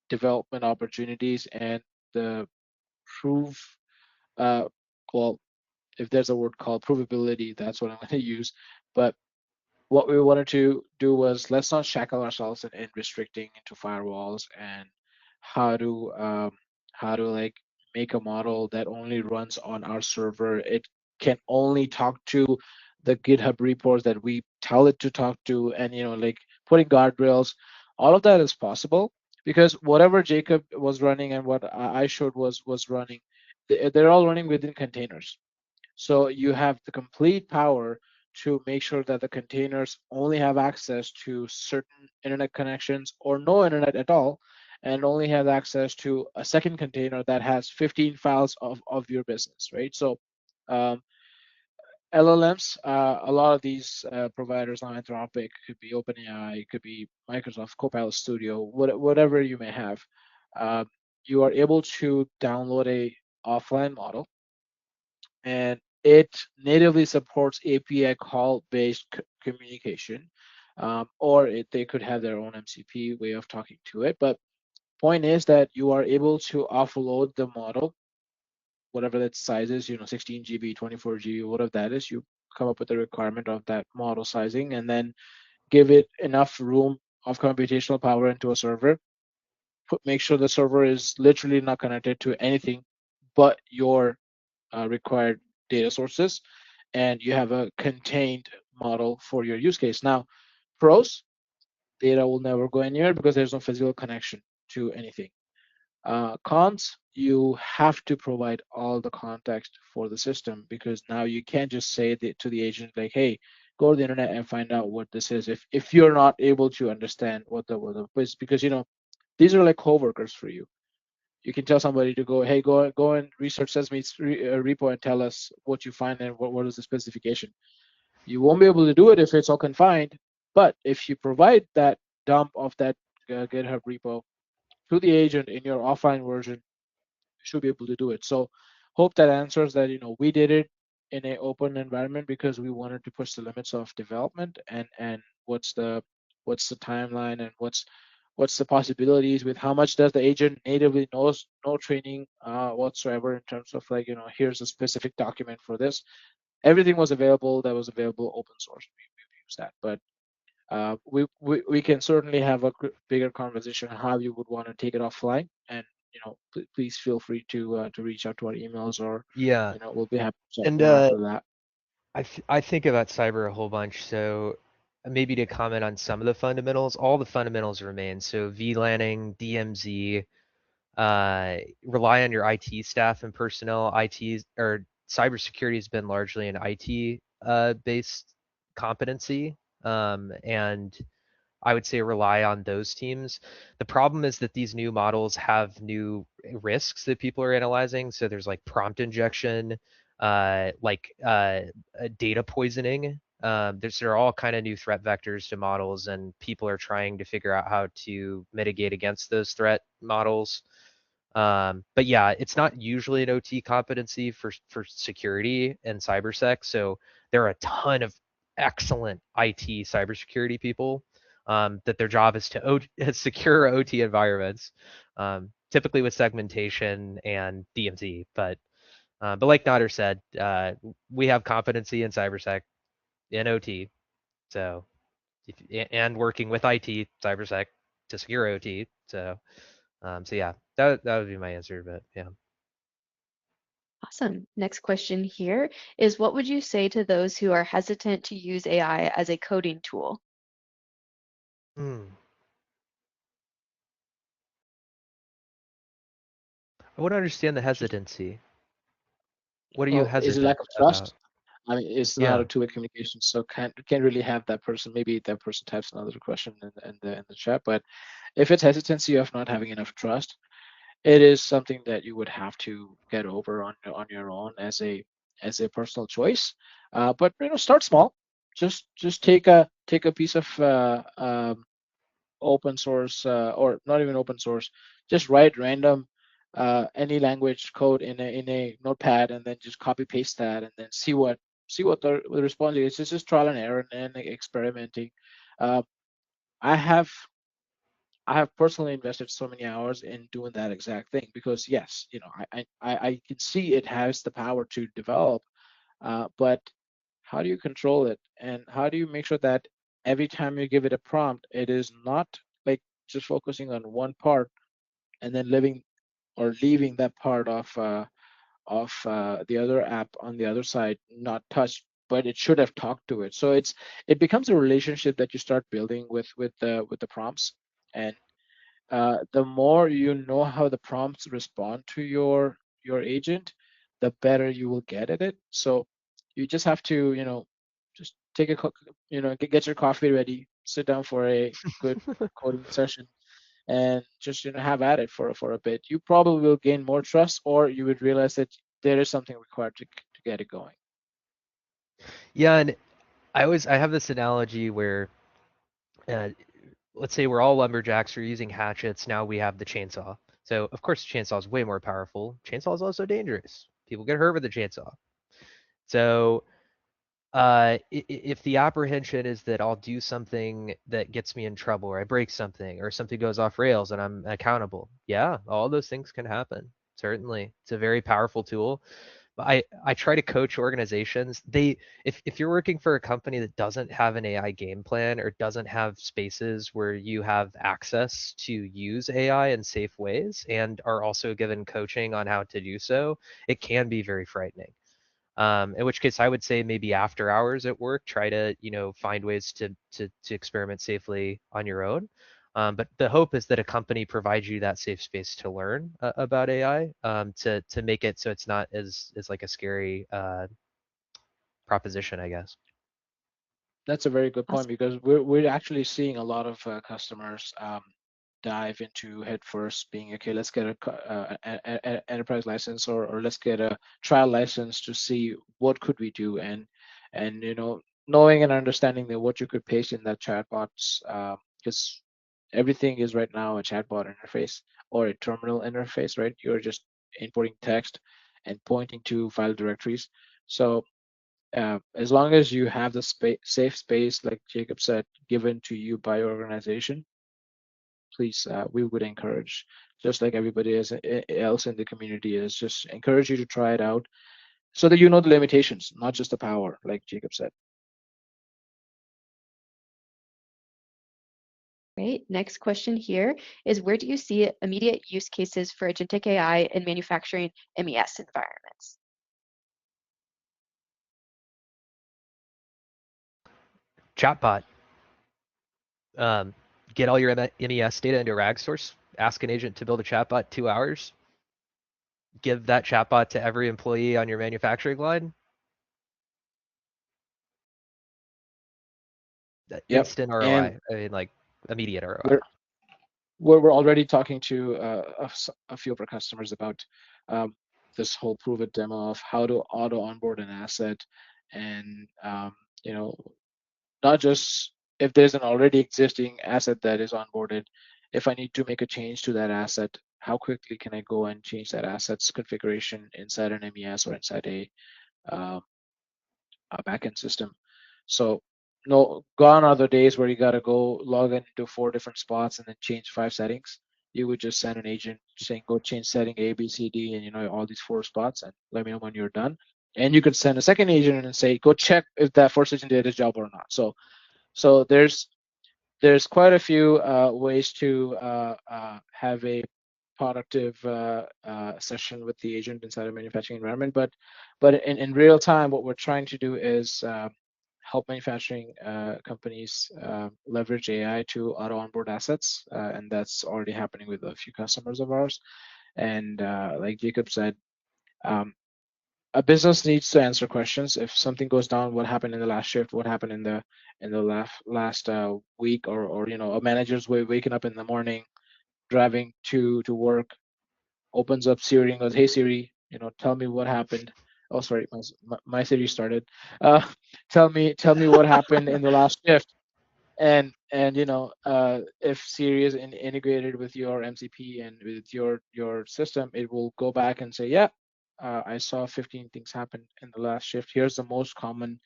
development opportunities and the prove uh, well, if there's a word called provability, that's what I'm going to use. But what we wanted to do was let's not shackle ourselves in restricting into firewalls and how to um, how to like make a model that only runs on our server. It can only talk to the GitHub repos that we tell it to talk to, and like putting guardrails. All of that is possible because whatever Jacob was running and what I showed was running, they're all running within containers. So you have the complete power to make sure that the containers only have access to certain internet connections or no internet at all, and only have access to a second container that has 15 files of your business, right? So um, LLMs, a lot of these providers now, Anthropic, could be OpenAI, could be Microsoft Copilot Studio, whatever you may have, uh, you are able to download a offline model, and it natively supports API call-based communication, or they could have their own MCP way of talking to it. But point is that you are able to offload the model, whatever that size is, 16 GB, 24 GB, whatever that is. You come up with the requirement of that model sizing, and then give it enough room of computational power into a server. Make sure the server is literally not connected to anything but your required data sources, and you have a contained model for your use case. Now, pros, data will never go anywhere because there's no physical connection to anything. Cons, you have to provide all the context for the system because now you can't just say to the agent like, hey, go to the internet and find out what this is if you're not able to understand what the is, because these are like coworkers for you. You can tell somebody to go, hey, go and research Sesame repo and tell us what you find and what is the specification. You won't be able to do it if it's all confined, but if you provide that dump of that GitHub repo to the agent in your offline version, should be able to do it. So hope that answers that. We did it in an open environment because we wanted to push the limits of development, and what's the timeline, and what's the possibilities with how much does the agent natively knows, no training whatsoever in terms of like, here's a specific document for this. everything was available that was available open source. We use that, but we can certainly have a bigger conversation on how you would want to take it offline. And please feel free to reach out to our emails, or Yeah, we'll be happy to chat and more after that. I think about cyber a whole bunch. So maybe to comment on some of the fundamentals, all the fundamentals remain. So VLANing, DMZ, rely on your IT staff and personnel. IT or cybersecurity has been largely an IT based competency, and I would say rely on those teams. The problem is that these new models have new risks that people are analyzing. So there's like prompt injection, data poisoning. There are all kind of new threat vectors to models, and people are trying to figure out how to mitigate against those threat models. But yeah, it's not usually an OT competency for security and cybersec. So there are a ton of excellent IT cybersecurity people that their job is to secure OT environments, typically with segmentation and DMZ. But like Nader said, we have competency in cybersec, in OT, so and working with IT cybersec to secure OT. So yeah, that would be my answer. But yeah. Awesome. Next question here is what would you say to those who are hesitant to use AI as a coding tool? Hmm. I want to understand the hesitancy. What are you Well, is it hesitant lack of about? trust? I mean, it's not a Yeah. two-way communication, so can't really have that person. Maybe that person types another question in the chat. But if it's hesitancy of not having enough trust, it is something that you would have to get over on your own as a personal choice. But start small. Just take a piece of open source, or not even open source. Just write random any language code in a notepad, and then just copy paste that, and then see what the response is. It's just trial and error and experimenting. Uh, I have I have personally invested so many hours in doing that exact thing, because yes, I can see it has the power to develop, but how do you control it, and how do you make sure that every time you give it a prompt, it is not like just focusing on one part and then leaving that part of the other app on the other side not touched, but it should have talked to it. So it becomes a relationship that you start building with the prompts. And the more you know how the prompts respond to your agent, the better you will get at it. So you just have to, just take get your coffee ready, sit down for a good coding session, and just have at it for a bit. You probably will gain more trust, or you would realize that there is something required to get it going. Yeah, and I have this analogy where uh, let's say we're all lumberjacks, we're using hatchets, now we have the chainsaw. So of course the chainsaw is way more powerful. Chainsaw is also dangerous. People get hurt with the chainsaw. So if the apprehension is that I'll do something that gets me in trouble, or I break something, or something goes off rails and I'm accountable, yeah, all those things can happen. Certainly, it's a very powerful tool. But I try to coach organizations. If you're working for a company that doesn't have an AI game plan or doesn't have spaces where you have access to use AI in safe ways and are also given coaching on how to do so, it can be very frightening. In which case I would say maybe after hours at work, try to, find ways to experiment safely on your own. But the hope is that a company provides you that safe space to learn about AI, to make it so it's not as like a scary proposition, I guess. That's a very good point, Awesome. because we're actually seeing a lot of customers dive into head first, being okay. Let's get a enterprise license, or let's get a trial license to see what could we do, and knowing and understanding that what you could paste in that chatbots, because everything is right now a chatbot interface or a terminal interface, right? You're just importing text and pointing to file directories. So as long as you have the safe space, like Jacob said, given to you by your organization, please, we would encourage, just like everybody else in the community is, just encourage you to try it out, so that you know the limitations, not just the power, like Jacob said. Great. Next question here is where do you see immediate use cases for agentic AI in manufacturing MES environments? Chatbot. Get all your MES data into a RAG source. Ask an agent to build a chatbot 2 hours. Give that chatbot to every employee on your manufacturing line. Yep. Instant And ROI. I mean, like immediate ROI. we're already talking to a few of our customers about this whole prove it demo of how to auto onboard an asset, and you know, not just if there's an already existing asset that is onboarded, if I need to make a change to that asset, how quickly can I go and change that asset's configuration inside an MES or inside um, a backend system. So no, gone are the days where you got to go log into 4 different spots and then change 5 settings. You would just send an agent saying, go change setting A, B, C, D, and all these 4 spots, and let me know when you're done. And you could send a second agent and say, go check if that first agent did his job or not. So there's quite a few ways to have a productive session with the agent inside a manufacturing environment. But in real time, what we're trying to do is help manufacturing companies leverage AI to auto onboard assets, and that's already happening with a few customers of ours. And like Jacob said, um, a business needs to answer questions. If something goes down, what happened in the last shift? What happened in the last week? Or a manager's waking up in the morning, driving to work, opens up Siri and goes, "Hey Siri, tell me what happened." Oh, sorry, my Siri started. Tell me what happened in the last shift. And if Siri is integrated with your MCP and with your system, it will go back and say, yeah, I saw 15 things happen in the last shift. Here's the most common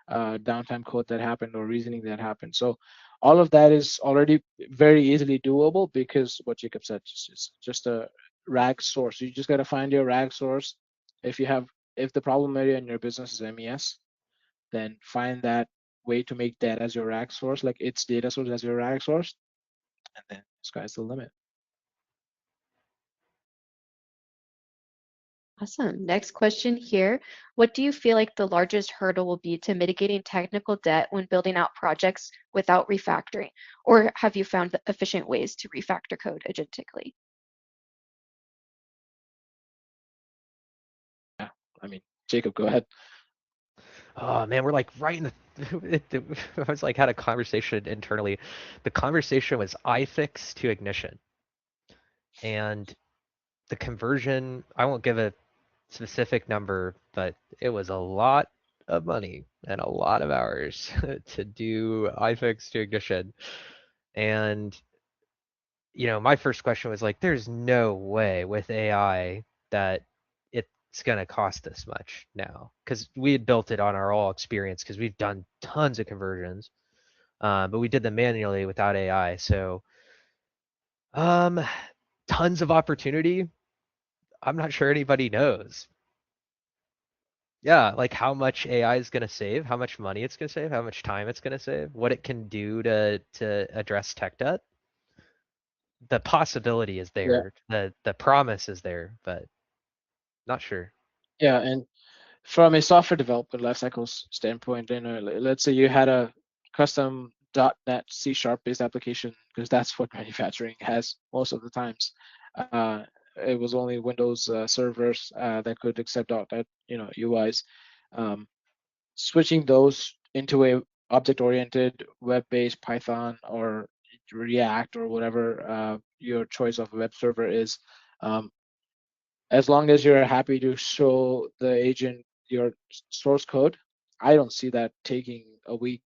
downtime code that happened or reasoning that happened. So all of that is already very easily doable because what Jacob said is just a RAG source. You just got to find your RAG source. If the problem area in your business is MES, then find that way to make that as your RAG source, like its data source as your RAG source, and then sky's the limit. Awesome. Next question here. What do you feel like the largest hurdle will be to mitigating technical debt when building out projects without refactoring? Or have you found efficient ways to refactor code agentically? Yeah, I mean, Jacob, go ahead. Oh man, we're like right in the. I was like had a conversation internally. The conversation was iFix to ignition, and the conversion. I won't give a specific number, but it was a lot of money and a lot of hours to do iFix to ignition. And my first question was like, there's no way with AI that it's gonna cost this much now, because we had built it on our all experience because we've done tons of conversions, but we did them manually without AI. So, um, tons of opportunity. I'm not sure anybody knows. Yeah, like how much AI is gonna save, how much money it's gonna save, how much time it's gonna save, what it can do to address tech debt. The possibility is Yeah, there, the promise is there, but not sure. yeah, and from a software development lifecycle standpoint, let's say you had a custom .NET C# based application, because that's what manufacturing has most of the times. It was only Windows servers that could accept .NET, UIs. Um, Switching those into a object-oriented web-based Python or React or whatever your choice of web server is, um, as long as you're happy to show the agent your source code, I don't see that taking a week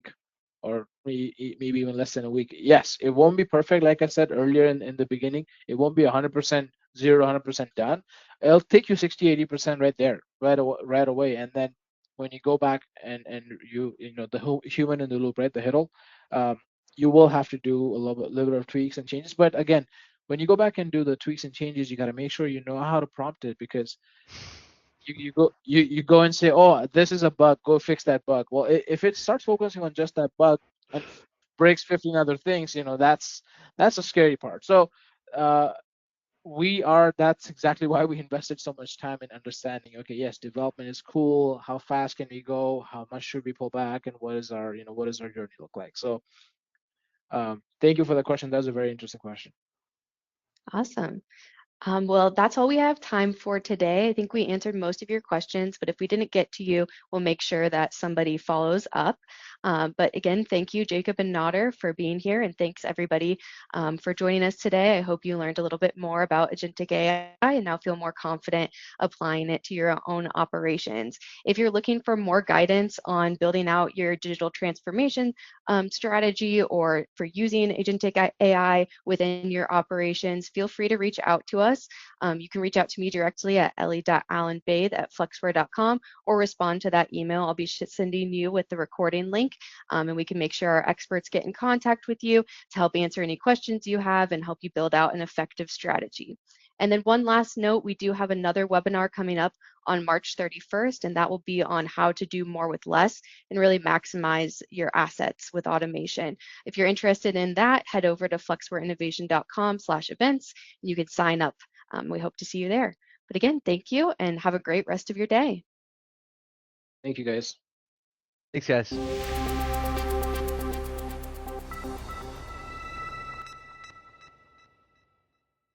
or maybe even less than a week. Yes, it won't be perfect, like I said earlier in the beginning. It won't be 100% 100% done. It'll take you 60 80% right there, right away. And then when you go back and the human in the loop, right, the hiddle, um, you will have to do a little bit of tweaks and changes. But again, when you go back and do the tweaks and changes, you got to make sure you know how to prompt it, because you go and say, oh, this is a bug, go fix that bug. Well, if it starts focusing on just that bug and breaks 15 other things, that's a scary part. So uh, that's exactly why we invested so much time in understanding, okay, yes, development is cool, how fast can we go, how much should we pull back, and what is our journey look like. So thank you for the question. That was a very interesting question. Awesome. Well, that's all we have time for today. I think we answered most of your questions, but if we didn't get to you, we'll make sure that somebody follows up. But again, thank you, Jacob and Nader, for being here, and thanks everybody for joining us today. I hope you learned a little bit more about Agentic AI and now feel more confident applying it to your own operations. If you're looking for more guidance on building out your digital transformation strategy or for using Agentic AI within your operations, feel free to reach out to us. You can reach out to me directly at ellie.allenbathe@flexware.com or respond to that email. I'll be sending you with the recording link, and we can make sure our experts get in contact with you to help answer any questions you have and help you build out an effective strategy. And then one last note, we do have another webinar coming up on March 31st, and that will be on how to do more with less and really maximize your assets with automation. If you're interested in that, head over to flexwareinnovation.com/events. You can sign up. We hope to see you there. But again, thank you and have a great rest of your day. Thank you, guys. Thanks, guys.